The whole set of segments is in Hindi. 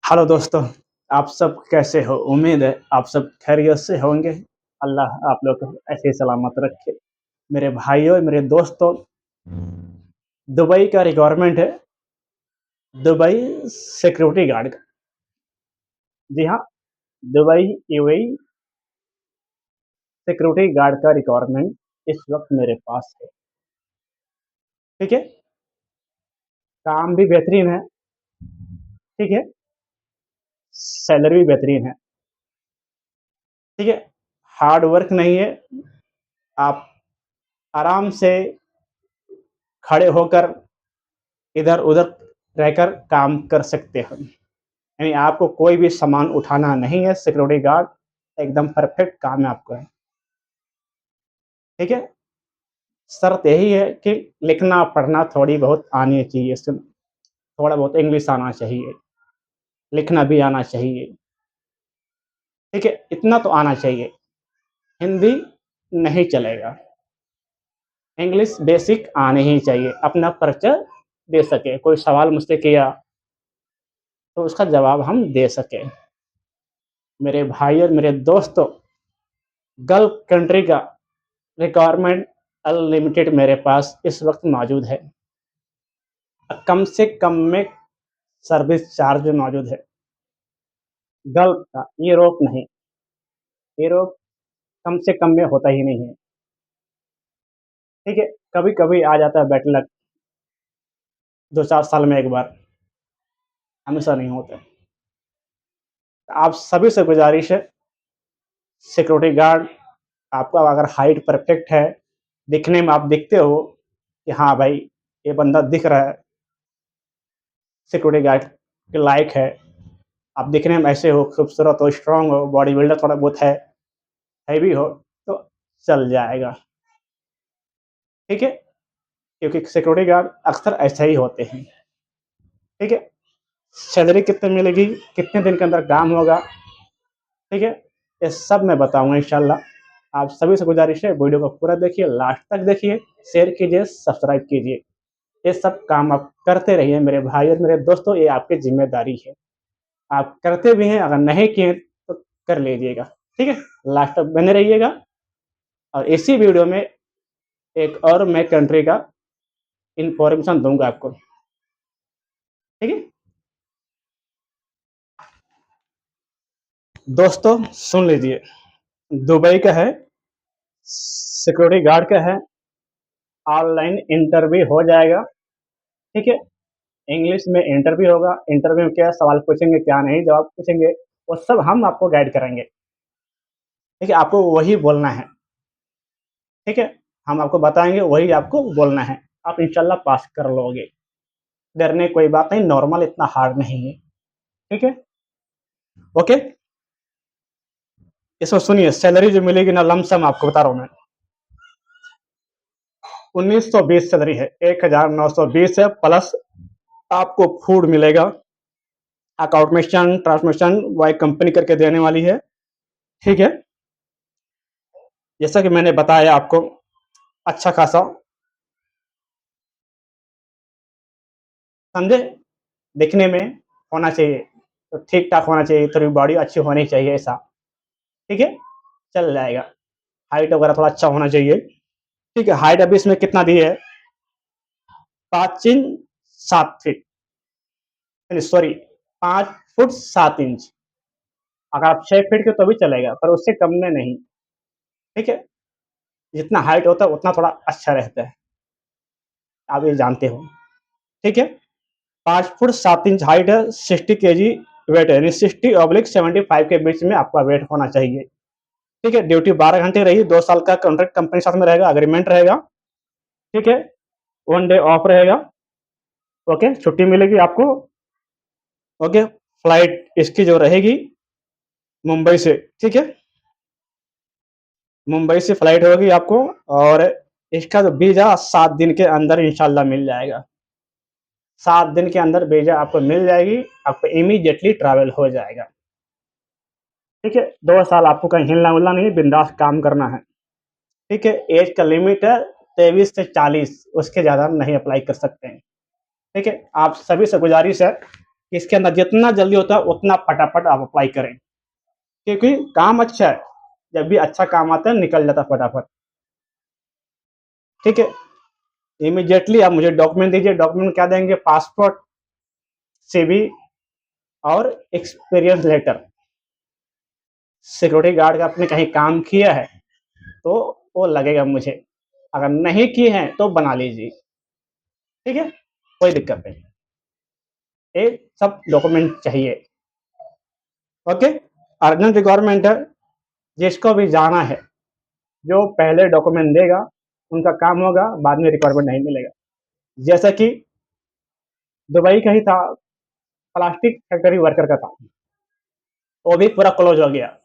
हेलो दोस्तों, आप सब कैसे हो? उम्मीद है आप सब खैरियत से होंगे। अल्लाह आप लोग को ऐसे ही सलामत रखे। मेरे भाइयों, मेरे दोस्तों, दुबई का रिक्वायरमेंट है, दुबई सिक्योरिटी गार्ड का। जी हाँ, दुबई यूएई सिक्योरिटी गार्ड का रिक्वायरमेंट इस वक़्त मेरे पास है, ठीक है? काम भी बेहतरीन है, ठीक है? सैलरी भी बेहतरीन है, ठीक है? हार्ड वर्क नहीं है, आप आराम से खड़े होकर इधर-उधर रहकर काम कर सकते हो। यानी आपको कोई भी सामान उठाना नहीं है, सिक्योरिटी गार्ड एकदम परफेक्ट काम है आपका, ठीक है? शर्त यही है कि लिखना-पढ़ना थोड़ी बहुत आनी चाहिए, थोड़ा बहुत इंग्लिश आना चाहिए, लिखना भी आना चाहिए, ठीक है? इतना तो आना चाहिए, हिंदी नहीं चलेगा, इंग्लिश बेसिक आने ही चाहिए, अपना परिचय दे सकें, कोई सवाल मुझसे किया, तो उसका जवाब हम दे सकें। मेरे भाई और मेरे दोस्तों, गल्फ कंट्री का रिक्वायरमेंट अनलिमिटेड मेरे पास इस वक़्त मौजूद है। कम से कम में सर्विस चार्ज मौजूद है। गल्फ का, यूरोप नहीं, यूरोप कम से कम में होता ही नहीं है, ठीक है? कभी-कभी आ जाता है बैड लक, 2-4 साल में 1 बार, हमेशा नहीं होता है। आप सभी से गुज़ारिश है, सिक्योरिटी गार्ड आपका अगर हाइट परफेक्ट है, दिखने में आप दिखते हो कि हाँ भाई, ये बंदा दिख रहा है, सिक्योरिटी गार्ड के लायक है, आप दिखने में ऐसे हो, खूबसूरत हो, स्ट्रॉन्ग हो, बॉडी बिल्डर थोड़ा बहुत है, हैवी हो, तो चल जाएगा, ठीक है? क्योंकि सिक्योरिटी गार्ड अक्सर ऐसे ही होते हैं, ठीक है? सैलरी कितनी मिलेगी, कितने दिन के अंदर काम होगा, ठीक है? ये सब मैं बताऊँगा इंशाल्लाह। आप सभी से गुज़ारिश है वीडियो को पूरा देखिए, लास्ट तक देखिए, शेयर कीजिए, सब्सक्राइब कीजिए। ये सब काम आप करते रहिए मेरे भाई और मेरे दोस्तों, ये आपकी ज़िम्मेदारी है। आप करते भी हैं, अगर नहीं किए तो कर लीजिएगा, ठीक है? लास्ट तक बने रहिएगा और इसी वीडियो में एक और मैं कंट्री का इन्फॉर्मेशन दूँगा आपको, ठीक है? दोस्तों सुन लीजिए, दुबई का है, सिक्योरिटी गार्ड का है, ऑनलाइन इंटरव्यू हो जाएगा, ठीक है? इंग्लिश में इंटरव्यू होगा, इंटरव्यू में क्या सवाल पूछेंगे, क्या नहीं जवाब पूछेंगे, वो सब हम आपको गाइड करेंगे, ठीक है? आपको वही बोलना है, ठीक है? हम आपको बताएँगे, वही आपको बोलना है, आप इंशाल्लाह पास कर लोगे। डरने की कोई बात नहीं, नॉर्मल इतना हार्ड नहीं है, ठीक है? ओके? इसमें सुनिए, सैलरी जो मिलेगी ना लमसम आपको बता रहा हूँ मैं, 1920 सैलरी है, 1920 है प्लस आपको फूड मिलेगा, अकोमोडेशन, ट्रांसपोर्टेशन वही कंपनी करके देने वाली है, ठीक है? जैसा कि मैंने बताया आपको अच्छा खासा, समझे? दिखने में होना चाहिए, तो ठीक-ठाक होना चाहिए, थोड़ी बॉडी अच्छी होनी चाहिए ऐसा, ठीक है? चल जाएगा। हाइट वगैरह थोड़ा अच्छा होना चाहिए, ठीक है? हाइट अभी इसमें कितना दी है? 5 इंच 7 फीट, नहीं सॉरी 5 फुट 7 इंच। अगर आप 6 फीट के तो भी चलेगा, पर उससे कम में नहीं, ठीक है? जितना हाइट होता है उतना थोड़ा अच्छा रहता है, आप ये जानते हो, ठीक है? 5 फुट 7 इंच हाइट है, 60 केजी वेट है, यानी 60/75 के बीच में आपका वेट होना चाहिए, ठीक है? ड्यूटी 12 घंटे रही, 2 साल का कॉन्ट्रैक्ट कंपनी के साथ में रहेगा, एग्रीमेंट रहेगा, ठीक है? 1 डे ऑफ रहेगा, ओके? छुट्टी मिलेगी आपको, ओके? फ्लाइट इसकी जो रहेगी मुंबई से, ठीक है? मुंबई से फ्लाइट होगी आपको और इसका जो वीज़ा 7 दिन के अंदर इंशाल्लाह मिल जाएगा। 7 दिन के अंदर वीज़ा आपको मिल जाएगी, आपको इमीडिएटली ट्रैवल हो जाएगा, ठीक है? 2 साल आपको कहीं हिलना-विलना नहीं है, बिंदास काम करना है, ठीक है? ऐज का लिमिट है 23 से 40, उसके ज़्यादा नहीं अप्लाई कर सकते हैं, ठीक है? आप सभी से गुज़ारिश है, कि इसके अंदर जितना जल्दी होता है उतना फटाफट आप अप्लाई करें, क्योंकि काम अच्छा है, जब भी अच्छा काम आता है निकल जाता है फटाफट। ठीक है, इमीडिएटली आप मुझे डॉक्यूमेंट दीजिए। डॉक्यूमेंट क्या देंगे? पासपोर्ट, सीवी और एक्सपीरियंस लेटर। सिक्योरिटी गार्ड का आपने कहीं काम किया है तो वो लगेगा मुझे, अगर नहीं किए हैं तो बना लीजिए। ठीक है, कोई दिक्कत नहीं, ये सब डॉक्यूमेंट चाहिए। ओके, अर्जेंट रिक्वायरमेंट है, जिसको भी जाना है जो पहले डॉक्यूमेंट देगा उनका काम होगा, बाद में रिक्वायरमेंट नहीं मिलेगा। जैसा कि दुबई का ही था, प्लास्टिक फैक्ट्री वर्कर का था, वो भी पूरा क्लोज हो गया।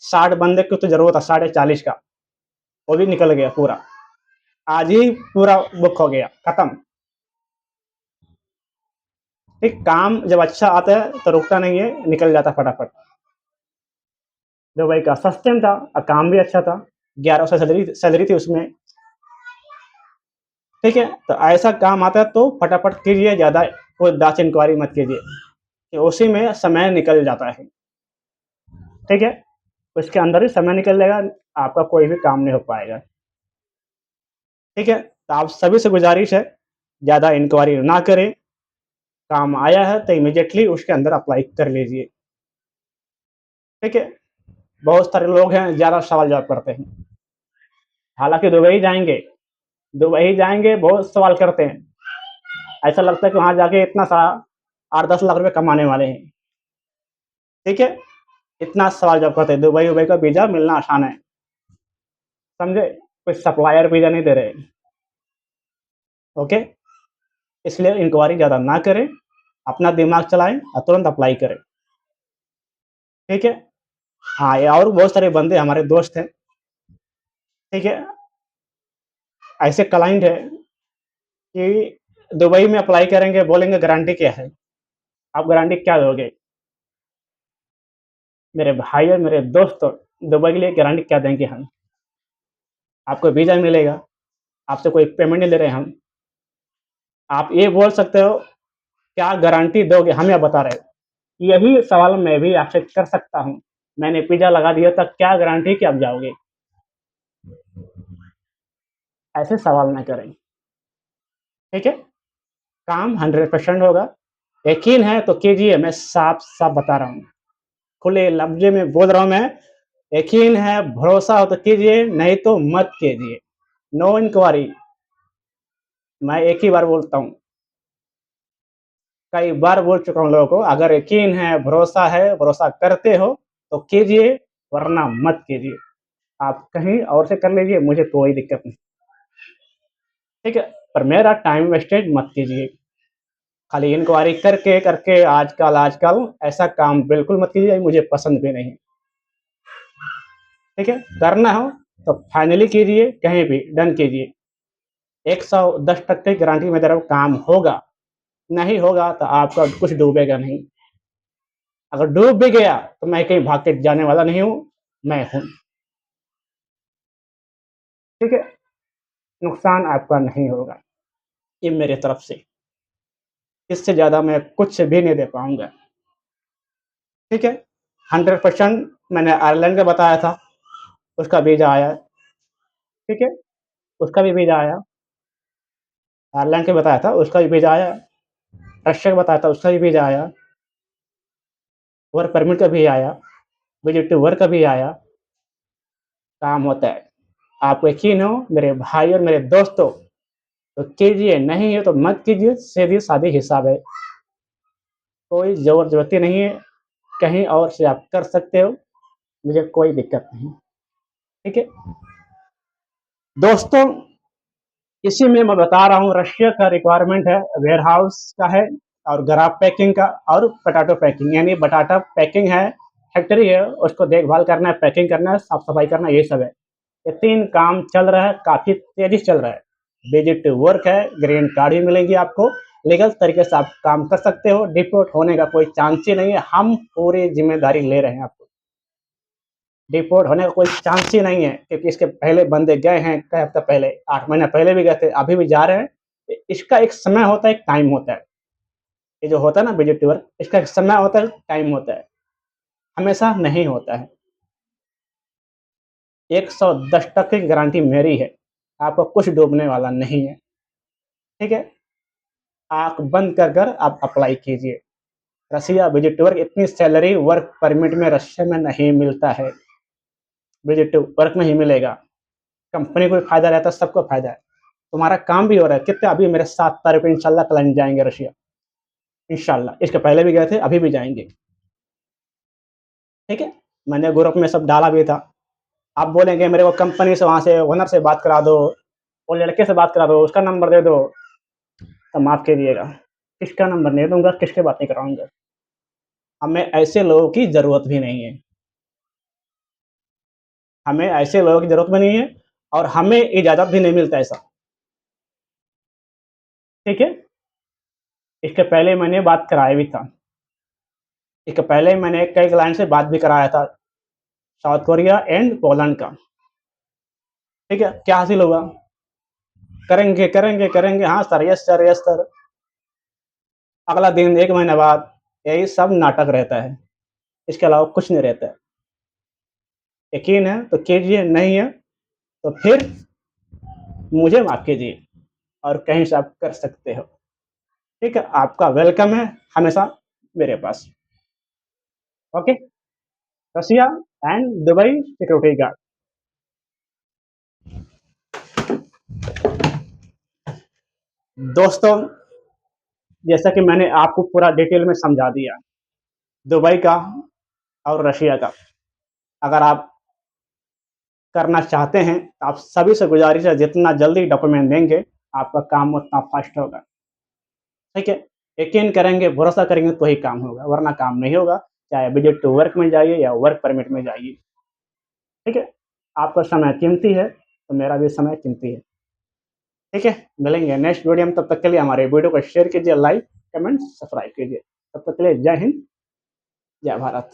60 बंदे की तो जरूरत था, 40.5 का, वो भी निकल गया पूरा। आज ही पूरा बुक हो गया, खत्म। ठीक, काम जब अच्छा आता है तो रुकता नहीं है, निकल जाता फटाफट। दुबई का सस्टेन था और काम भी अच्छा था, 1100 सैलरी थी उसमें। ठीक है, तो ऐसा काम आता है तो फटाफट कीजिए, ज़्यादा कोई दाच इंक्वायरी मत कीजिए, कि उसी में समय निकल जाता है। ठीक है, उसके अंदर ही समय निकल जाएगा, आपका कोई भी काम नहीं हो पाएगा। ठीक है, तो आप सभी से गुजारिश है, ज़्यादा इंक्वायरी ना करें, काम आया है तो इमीडिएटली उसके अंदर अप्लाई कर लीजिए। ठीक है, बहुत सारे लोग हैं ज़्यादा सवाल जवाब करते हैं, हालांकि दुबई जाएंगे बहुत सवाल करते हैं, ऐसा लगता है कि वहाँ जाके इतना सारा 8-10 लाख रुपए कमाने वाले हैं। ठीक है, इतना सवाल जवाब करते हैं, दुबई का वीज़ा मिलना आसान है, समझे? कोई सप्लायर वीज़ा नहीं दे रहे। ओके, इसलिए इंक्वायरी ज़्यादा ना करें, अपना दिमाग चलाएं और तुरंत अप्लाई करें। ठीक है, हाँ, ये और बहुत सारे बंदे हमारे दोस्त हैं। ठीक है, ऐसे क्लाइंट है कि दुबई में अप्लाई करेंगे, बोलेंगे गारंटी क्या है? आप गारंटी क्या दोगे? मेरे भाई और मेरे दोस्त, दुबई के लिए गारंटी क्या देंगे हम? आपको वीज़ा मिलेगा, आपसे कोई पेमेंट नहीं ले रहे हम। आप ये बोल सकते हो, क्या गारंटी दोगे? हम यह बता रहे हैं। यही सवाल मैं भी आपसे कर सकता हूँ। मैंने वीज़ा लगा दिया था, क्या गारंटी कि आप जाओगे? ऐसे सवाल ना करें। ठीक है, काम 100% होगा, यकीन है तो कीजिए, मैं साफ-साफ बता रहा हूँ। खुले लफ्ज़ में बोल रहा हूँ मैं, यकीन है, भरोसा हो तो कीजिए, नहीं तो मत कीजिए। नो इंक्वायरी, मैं एक ही बार बोलता हूँ, कई बार बोल चुका हूँ लोगों को, अगर यकीन है, भरोसा करते हो तो कीजिए, वरना मत कीजिए। आप कहीं और से कर लीजिए, मुझे कोई दिक्कत नहीं। ठीक है, पर मेरा टाइम वेस्टेज मत कीजिए। खाली इंक्वायरी करके आजकल ऐसा काम बिल्कुल मत कीजिए, मुझे पसंद भी नहीं। ठीक है, करना हो तो फाइनली कीजिए, कहीं भी डन कीजिए। 110% की गारंटी मैं दे रहा हूँ, काम होगा, नहीं होगा तो आपका कुछ डूबेगा नहीं। अगर डूब भी गया तो मैं कहीं भाग के जाने वाला नहीं हूँ, मैं हूँ। ठीक है, नुकसान आपका नहीं होगा, ये मेरे तरफ से। इससे ज़्यादा मैं कुछ भी नहीं दे पाऊँगा। ठीक है, 100% मैंने आयरलैंड का बताया था, उसका वीज़ा आया है। ठीक है, उसका भी वीज़ा आया। आयरलैंड का बताया था, उसका भी वीज़ा आया। रशिया का बताया था, उसका भी वीज़ा आया। वर्क परमिट का भी आया, विजिट टू वर्क का भी आया। काम होता है, आपको यकीन हो मेरे भाई और मेरे दोस्तों, तो कीजिए, नहीं है तो मत कीजिए, सीधी-सादी हिसाब है। कोई ज़ोर-ज़बरदस्ती नहीं है, कहीं और से आप कर सकते हो, मुझे कोई दिक्कत नहीं। ठीक है? दोस्तों, इसी में मैं बता रहा हूँ, रशिया का रिक्वायरमेंट है, वेयरहाउस का है और ग्राफ पैकिंग का और पोटैटो पैकिंग, यानी बटाटा पैकिंग है, फैक्ट्री है, उसको देखभाल करना है, पैकिंग करना है, साफ-सफाई करना है, ये सब है। ये 3 काम चल रहा है, काफ़ी तेज़ी से चल रहा है। विजिट टू वर्क है, ग्रीन कार्ड भी मिलेगी आपको, लीगल तरीके से आप काम कर सकते हो, डिपोर्ट होने का कोई चांस ही नहीं है, हम पूरी ज़िम्मेदारी ले रहे हैं आपको। डिपोर्ट होने का कोई चांस ही नहीं है, क्योंकि इसके पहले बंदे गए हैं, कई हफ्ते पहले, 8 महीने पहले भी गए थे, अभी भी जा रहे हैं। इसका एक समय होता है, एक टाइम होता है। ये जो होता है ना विजिट टू वर्क, इसका एक समय होता है, टाइम होता है, हमेशा नहीं होता है। 110% की गारंटी मेरी है, आपको कुछ डूबने वाला नहीं है, ठीक है? आँख बंद कर कर आप अप्लाई कीजिए। रसिया विजिट टू वर्क, इतनी सैलरी वर्क परमिट में रशिया में नहीं मिलता है, विजिट टू वर्क में ही मिलेगा। कंपनी को भी फ़ायदा रहता है, सबको फ़ायदा है। तुम्हारा काम भी हो रहा है, कितने अभी मेरे 7 तारीख को इंशाल्लाह क्लाइंट जाएँगे रशिया, इंशाल्लाह। इसके पहले भी गए थे, अभी भी जाएँगे, ठीक है? मैंने ग्रुप में सब डाला भी था। आप बोलेंगे मेरे को कंपनी से, वहाँ से ओनर से बात करा दो, वो लड़के से बात करा दो, उसका नंबर दे दो, तो माफ़ कीजिएगा, किसका नंबर नहीं दूँगा, किससे बात नहीं कराऊँगा। हमें ऐसे लोगों की ज़रूरत भी नहीं है। हमें ऐसे लोगों की ज़रूरत भी नहीं है और हमें इजाज़त भी नहीं मिलता ऐसा, ठीक है? इसके पहले मैंने बात कराया भी था। इसके पहले मैंने कई क्लाइंट से बात भी कराया था, साउथ कोरिया एंड पोलैंड का, ठीक है? क्या हासिल हुआ? करेंगे, करेंगे, करेंगे, हाँ sir, yes sir, yes sir. अगला दिन 1 महीने बाद यही सब नाटक रहता है, इसके अलावा कुछ नहीं रहता है। यकीन है तो कीजिए, नहीं है तो फिर मुझे माफ़ कीजिए और कहीं से आप कर सकते हो, ठीक है? आपका वेलकम है हमेशा मेरे पास, okay? Russia and Dubai security guard. दोस्तों, जैसा कि मैंने आपको पूरा डिटेल में समझा दिया, दुबई का और रशिया का, अगर आप करना चाहते हैं, तो आप सभी से गुज़ारिश है, जितना जल्दी डॉक्यूमेंट देंगे, आपका काम उतना फ़ास्ट होगा, ठीक है? यकीन करेंगे, भरोसा करेंगे तो ही काम होगा, वरना काम नहीं होगा, चाहे विज़िट टू वर्क में जाइए या वर्क परमिट में जाइए, ठीक है? आपका समय कीमती है, तो मेरा भी समय कीमती है, ठीक है? मिलेंगे नेक्स्ट वीडियो में, तब तक के लिए हमारे वीडियो को शेयर कीजिए, लाइक, कमेंट, सब्सक्राइब कीजिए। तब तक के लिए जय हिंद, जय भारत।